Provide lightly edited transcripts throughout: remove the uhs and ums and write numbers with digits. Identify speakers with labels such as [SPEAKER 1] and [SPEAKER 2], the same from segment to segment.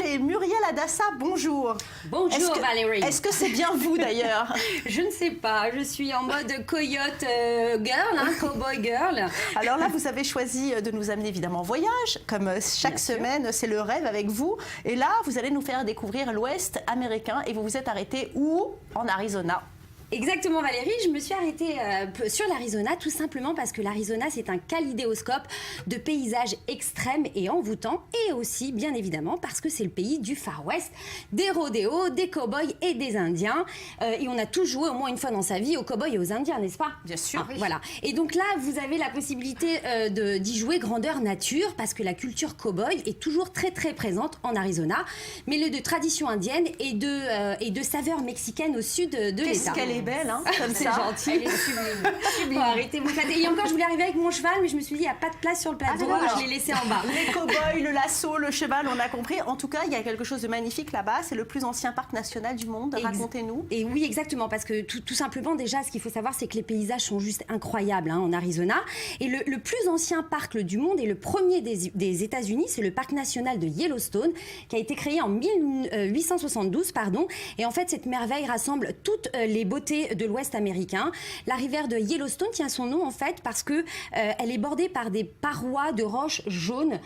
[SPEAKER 1] Allez, Muriel Hadassa, bonjour.
[SPEAKER 2] Bonjour Valérie.
[SPEAKER 1] Est-ce que c'est bien vous d'ailleurs?
[SPEAKER 2] Je ne sais pas, je suis en mode coyote girl, cowboy girl.
[SPEAKER 1] Alors là, vous avez choisi de nous amener évidemment en voyage, comme chaque semaine, c'est le rêve avec vous. Et là, vous allez nous faire découvrir l'Ouest américain et vous vous êtes arrêté où? En Arizona.
[SPEAKER 2] Exactement Valérie, je me suis arrêtée sur l'Arizona tout simplement parce que l'Arizona c'est un kaléidoscope de paysages extrêmes et envoûtants et aussi bien évidemment parce que c'est le pays du Far West, des rodéos, des cow-boys et des Indiens et on a tous joué au moins une fois dans sa vie aux cow-boys et aux Indiens, n'est-ce pas?
[SPEAKER 1] Bien sûr.
[SPEAKER 2] Oui. Voilà. Et donc là vous avez la possibilité d'y jouer grandeur nature parce que la culture cow-boy est toujours très très présente en Arizona, mêlée de traditions indiennes et de saveurs mexicaines au sud de l'État.
[SPEAKER 1] Qu'elle est belle, hein, comme
[SPEAKER 2] c'est
[SPEAKER 1] ça.
[SPEAKER 2] gentil. Elle est sublime. Bon, arrêtez vous flatter. Et encore, je voulais arriver avec mon cheval, mais je me suis dit, il n'y a pas de place sur le plateau, je l'ai laissé en bas.
[SPEAKER 1] Les cow-boys, le lasso, le cheval, on a compris. En tout cas, il y a quelque chose de magnifique là-bas. C'est le plus ancien parc national du monde. Racontez-nous.
[SPEAKER 2] Et oui, exactement, parce que tout simplement, déjà, ce qu'il faut savoir, c'est que les paysages sont juste incroyables en Arizona. Et le plus ancien parc du monde et le premier des États-Unis, c'est le parc national de Yellowstone, qui a été créé en 1872, pardon. Et en fait, cette merveille rassemble toutes les beautés de l'Ouest américain. La rivière de Yellowstone tient son nom en fait parce que elle est bordée par des parois de roches jaunes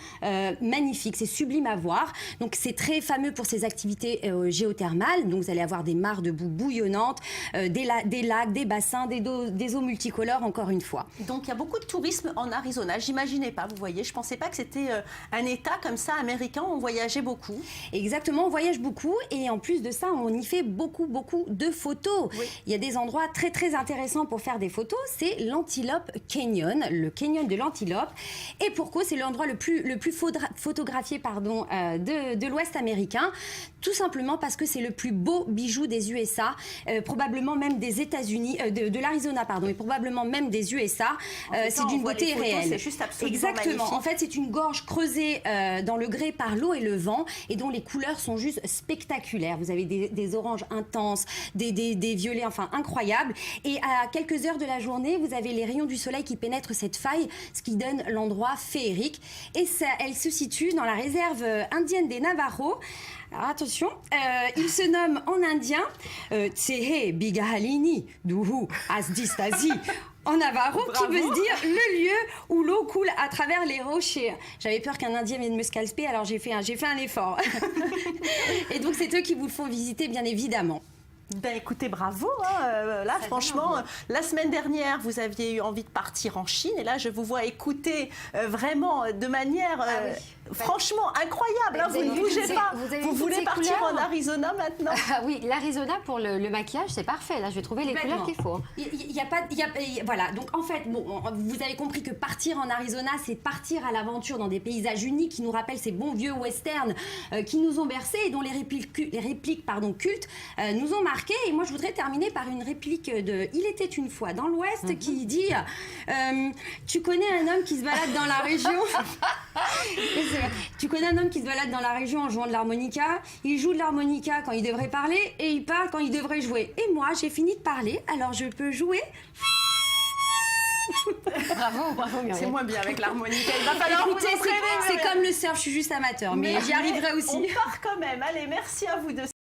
[SPEAKER 2] magnifiques. C'est sublime à voir. Donc c'est très fameux pour ses activités géothermales. Donc vous allez avoir des mares de boue bouillonnantes, des lacs, des bassins, des eaux multicolores encore une fois.
[SPEAKER 1] Donc il y a beaucoup de tourisme en Arizona. J'imaginais pas, vous voyez. Je pensais pas que c'était un État comme ça américain. On voyageait beaucoup.
[SPEAKER 2] Exactement, on voyage beaucoup et en plus de ça, on y fait beaucoup de photos. Oui. Il y a des endroits très très intéressants pour faire des photos, c'est l'Antelope Canyon, le canyon de l'Antelope. Et pourquoi c'est l'endroit le plus photographié de l'Ouest américain? Tout simplement parce que c'est le plus beau bijou des USA, probablement même des États-Unis, de l'Arizona, pardon, et probablement même des USA. C'est d'une beauté réelle.
[SPEAKER 1] C'est juste absolument
[SPEAKER 2] Exactement.
[SPEAKER 1] Magnifique.
[SPEAKER 2] En fait, c'est une gorge creusée dans le grès par l'eau et le vent et dont les couleurs sont juste spectaculaires. Vous avez des oranges intenses, des violets, enfin incroyable. Et à quelques heures de la journée, vous avez les rayons du soleil qui pénètrent cette faille, ce qui donne l'endroit féerique. Et ça, elle se situe dans la réserve indienne des Navajos. Alors attention, il se nomme en indien Tsehe Bigahalini Duhu Asdistasi. En Navarro, qui veut se dire le lieu où l'eau coule à travers les rochers. J'avais peur qu'un Indien vienne me scalper, alors j'ai fait un effort. Et donc c'est eux qui vous le font visiter, bien évidemment.
[SPEAKER 1] Ben écoutez, bravo. Là, ça franchement, la semaine dernière, vous aviez eu envie de partir en Chine. Et là, je vous vois écouter vraiment de manière franchement incroyable. Vous ne bougez pas. Vous voulez partir en Arizona maintenant?
[SPEAKER 3] Oui, l'Arizona pour le maquillage, c'est parfait. Là, je vais trouver les couleurs qu'il faut.
[SPEAKER 2] Voilà, donc en fait, bon, vous avez compris que partir en Arizona, c'est partir à l'aventure dans des paysages uniques qui nous rappellent ces bons vieux westerns qui nous ont bercés et dont les répliques cultes nous ont marqués. Et moi, je voudrais terminer par une réplique de Il était une fois dans l'Ouest qui dit tu connais un homme qui se balade dans la région tu connais un homme qui se balade dans la région en jouant de l'harmonica. Il joue de l'harmonica quand il devrait parler et il parle quand il devrait jouer. Et moi, j'ai fini de parler, alors je peux jouer.
[SPEAKER 3] Bravo,
[SPEAKER 1] c'est moins bien avec l'harmonica. Il va falloir vous entraîner.
[SPEAKER 2] C'est comme le surf, je suis juste amateur, mais j'y arriverai aussi.
[SPEAKER 1] On part quand même. Allez, merci à vous deux.